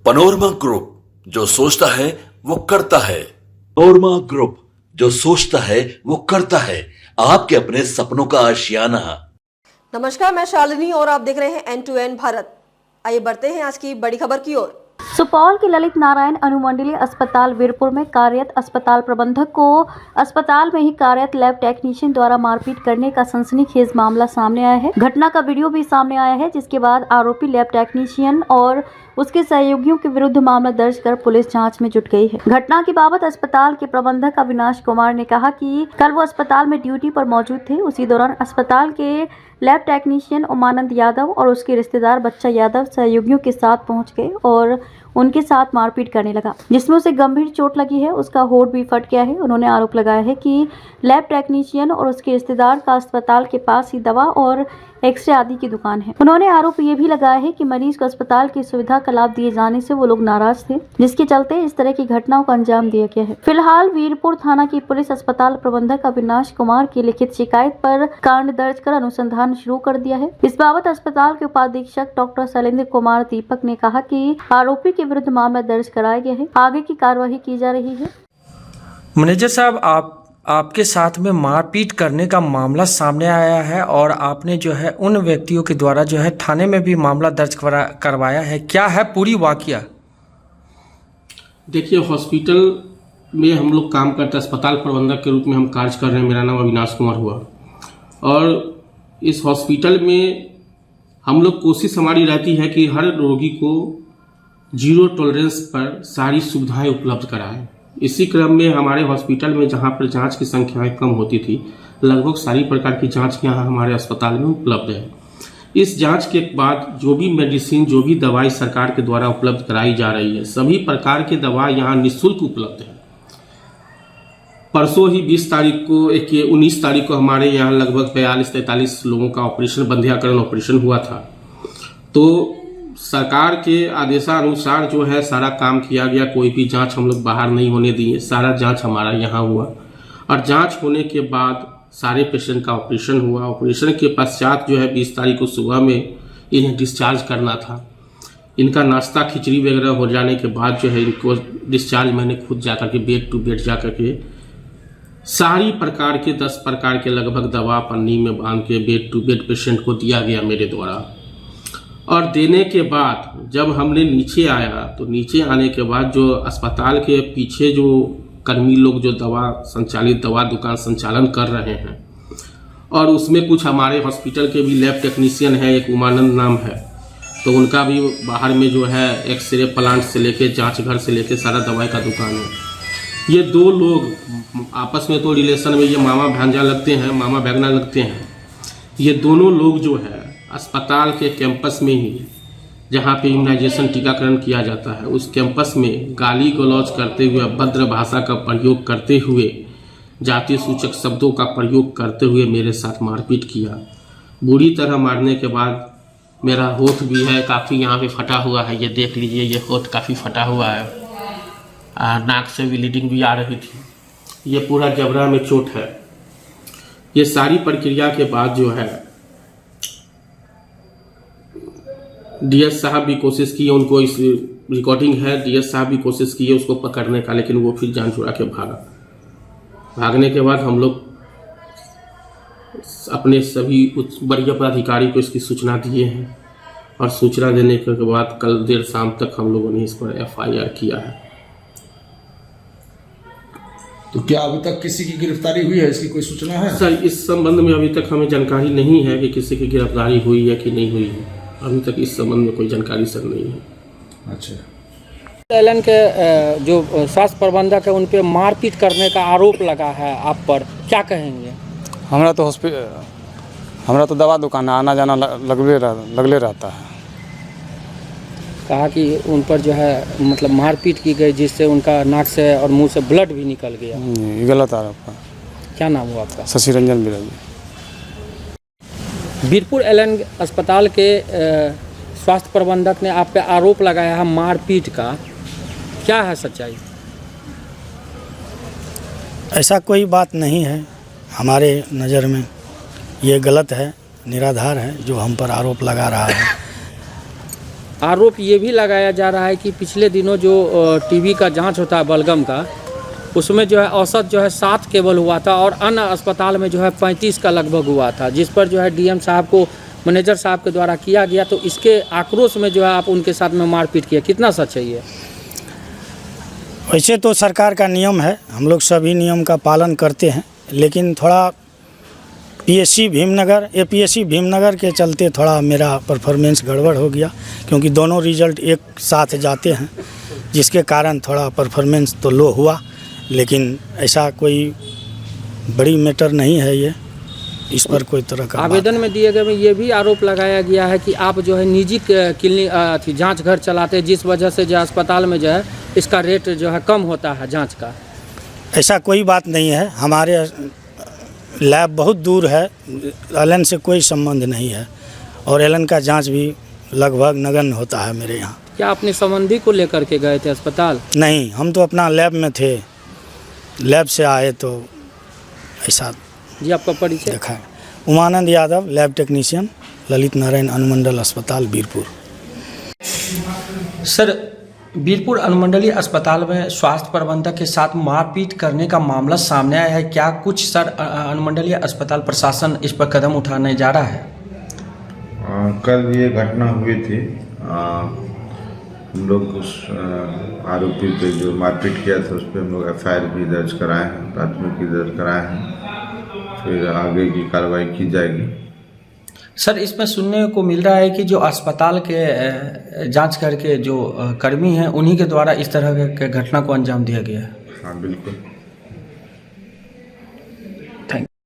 Panorama group, जो सोचता है वो करता है। पनोरमा ग्रुप, जो सोचता है वो करता है। आपके अपने सपनों का आशियाना। नमस्कार, मैं शालिनी और आप देख रहे हैं N2N भारत। आइए बढ़ते हैं आज की बड़ी खबर की ओर। सुपौल के ललित नारायण अनुमंडलीय अस्पताल वीरपुर में कार्यरत अस्पताल प्रबंधक को अस्पताल में ही कार्यरत लैब टेक्नीशियन द्वारा मारपीट करने का सनसनीखेज मामला सामने आया है। घटना का वीडियो भी सामने आया है, जिसके बाद आरोपी लैब टेक्नीशियन और उसके सहयोगियों के विरुद्ध मामला दर्ज कर पुलिस जांच में जुट गई है। घटना की बाबत अस्पताल के प्रबंधक अविनाश कुमार ने कहा कि कल वो अस्पताल में ड्यूटी पर मौजूद थे। उसी दौरान अस्पताल के लैब टेक्नीशियन उमानंद यादव और उसके रिश्तेदार बच्चा यादव सहयोगियों के साथ पहुंच गए और उनके साथ मारपीट करने लगा, जिसमें उसे गंभीर चोट लगी है। उसका होठ भी फट गया है। उन्होंने आरोप लगाया है कि लैब टेक्नीशियन और उसके रिश्तेदार का अस्पताल के पास ही दवा और एक्सरे आदि की दुकान है। उन्होंने आरोप ये भी लगाया है कि मरीज को अस्पताल की सुविधा का लाभ दिए जाने से वो लोग नाराज थे, जिसके चलते इस तरह की घटनाओं को अंजाम दिया गया है। फिलहाल वीरपुर थाना की पुलिस अस्पताल प्रबंधक अविनाश कुमार की लिखित शिकायत पर कांड दर्ज कर अनुसंधान शुरू कर दिया है। इस बाबत अस्पताल के उपाधीक्षक डॉक्टर शैलेंद्र कुमार दीपक ने कहा कि आरोपी के विरुद्ध मामला दर्ज कराया गया है, आगे की कार्यवाही की जा रही है। मैनेजर साहब, आपके साथ में मारपीट करने का मामला सामने आया है और आपने जो है उन व्यक्तियों के द्वारा जो है थाने में भी मामला दर्ज करवाया है। क्या है पूरी वाकया? देखिए, हॉस्पिटल में हम लोग काम करते हैं, अस्पताल प्रबंधक के रूप में हम कार्य कर रहे हैं। मेरा नाम अविनाश कुमार हुआ और इस हॉस्पिटल में हम लोग कोशिश हमारी रहती है कि हर रोगी को जीरो टॉलरेंस पर सारी सुविधाएं उपलब्ध कराएं। इसी क्रम में हमारे हॉस्पिटल में जहां पर जांच की संख्याएं कम होती थी, लगभग सारी प्रकार की जांच यहाँ हमारे अस्पताल में उपलब्ध है। इस जांच के बाद जो भी मेडिसिन, जो भी दवाई सरकार के द्वारा उपलब्ध कराई जा रही है, सभी प्रकार के दवा यहाँ निःशुल्क उपलब्ध है। परसों ही 20 तारीख को 19 तारीख को हमारे यहाँ लगभग 42-43 लोगों का ऑपरेशन, बंध्याकरण ऑपरेशन हुआ था। तो सरकार के आदेशानुसार जो है सारा काम किया गया। कोई भी जांच हम लोग बाहर नहीं होने दिए, सारा जांच हमारा यहाँ हुआ और जांच होने के बाद सारे पेशेंट का ऑपरेशन हुआ। ऑपरेशन के पश्चात जो है 20 तारीख को सुबह में इन्हें डिस्चार्ज करना था। इनका नाश्ता खिचड़ी वगैरह हो जाने के बाद जो है इनको डिस्चार्ज मैंने खुद जाकर के बेड टू बेड जाकर के सारी प्रकार के 10 प्रकार के लगभग दवा पन्नी में बांध के बेड टू बेड पेशेंट को दिया गया मेरे द्वारा। और देने के बाद जब हमने नीचे आया तो नीचे आने के बाद जो अस्पताल के पीछे जो कर्मी लोग जो दवा दुकान संचालन कर रहे हैं और उसमें कुछ हमारे हॉस्पिटल के भी लैब टेक्नीशियन है, एक उमानंद नाम है, तो उनका भी बाहर में जो है एक्सरे प्लांट से लेके जांच घर से लेके सारा दवाई का दुकान है। ये दो लोग आपस में तो रिलेशन में ये मामा भांजा लगते हैं, मामा बैगना लगते हैं। ये दोनों लोग जो है अस्पताल के कैंपस में ही, जहाँ पे इम्यूनाइजेशन टीकाकरण किया जाता है, उस कैंपस में गाली गलौज करते हुए, अभद्र भाषा का प्रयोग करते हुए, जातीय सूचक शब्दों का प्रयोग करते हुए मेरे साथ मारपीट किया। बुरी तरह मारने के बाद मेरा होठ भी है काफ़ी यहाँ पे फटा हुआ है, ये देख लीजिए, ये होठ काफ़ी फटा हुआ है। नाक से ब्लीडिंग भी आ रही थी। ये पूरा जबड़ा में चोट है। ये सारी प्रक्रिया के बाद जो है डीएस साहब भी कोशिश किए, उनको इस रिकॉर्डिंग है, डीएस साहब भी कोशिश किए उसको पकड़ने का, लेकिन वो फिर जान छुड़ा के भागा। भागने के बाद हम लोग अपने सभी वरीय पदाधिकारी को इसकी सूचना दिए हैं और सूचना देने के बाद कल देर शाम तक हम लोगों ने इस पर FIR किया है। तो क्या अभी तक किसी की गिरफ्तारी हुई है, इसकी कोई सूचना है? सर, इस संबंध में अभी तक हमें जानकारी नहीं है कि किसी की गिरफ्तारी हुई है कि नहीं हुई है। अभी तक इस संबंध में कोई जानकारी सर नहीं है। अच्छा। एलन के जो स्वास्थ्य प्रबंधक है उन पे मारपीट करने का आरोप लगा है आप पर, क्या कहेंगे? हमरा तो दवा दुकान है, आना जाना लगले रहता है। कहा कि उन पर जो है मतलब मारपीट की गई, जिससे उनका नाक से और मुंह से ब्लड भी निकल गया। ये गलत आरोप है। क्या नाम हुआ आपका? शशि रंजन बिराजी। वीरपुर एलन अस्पताल के स्वास्थ्य प्रबंधक ने आप पे आरोप लगाया है मारपीट का, क्या है सच्चाई? ऐसा कोई बात नहीं है, हमारे नज़र में ये गलत है, निराधार है जो हम पर आरोप लगा रहा है। आरोप ये भी लगाया जा रहा है कि पिछले दिनों जो टीबी का जांच होता है बलगम का, उसमें जो है औसत जो है 7 केवल हुआ था और अन्य अस्पताल में जो है 35 का लगभग हुआ था, जिस पर जो है डीएम साहब को मैनेजर साहब के द्वारा किया गया। तो इसके आक्रोश में जो है आप उनके साथ में मारपीट किया, कितना सच है ये? वैसे तो सरकार का नियम है, हम लोग सभी नियम का पालन करते हैं, लेकिन थोड़ा पीएससी भीमनगर एपीएससी भीमनगर के चलते थोड़ा मेरा परफॉर्मेंस गड़बड़ हो गया, क्योंकि दोनों रिजल्ट एक साथ जाते हैं, जिसके कारण थोड़ा परफॉर्मेंस तो लो हुआ। लेकिन ऐसा कोई बड़ी मैटर नहीं है ये, इस पर कोई तरह का आवेदन में दिए गए में ये भी आरोप लगाया गया है कि आप जो है निजी क्लिनिक जांच घर चलाते हैं, जिस वजह से जो अस्पताल में जो है इसका रेट जो है कम होता है जांच का। ऐसा कोई बात नहीं है, हमारे लैब बहुत दूर है, एलन से कोई संबंध नहीं है और एलन का जांच भी लगभग नगण्य होता है मेरे यहाँ। क्या अपने संबंधी को लेकर के गए थे अस्पताल? नहीं, हम तो अपना लैब में थे, लैब से आए तो ऐसा जी। आपका परिचय? देखा है। उमानंद यादव, लैब टेक्नीशियन, ललित नारायण अनुमंडल अस्पताल बीरपुर। सर, बीरपुर अनुमंडलीय अस्पताल में स्वास्थ्य प्रबंधक के साथ मारपीट करने का मामला सामने आया है। क्या कुछ सर अनुमंडलीय अस्पताल प्रशासन इस पर कदम उठाने जा रहा है? कल ये घटना हुई थी। हम लोग उस आरोपी पे जो मारपीट किया था उस पर हम लोग एफआईआर भी दर्ज कराए हैं, प्राथमिकी दर्ज कराए हैं, फिर आगे की कार्रवाई की जाएगी। सर, इसमें सुनने को मिल रहा है कि जो अस्पताल के जांच करके जो कर्मी हैं उन्हीं के द्वारा इस तरह के घटना को अंजाम दिया गया है। हाँ, बिल्कुल।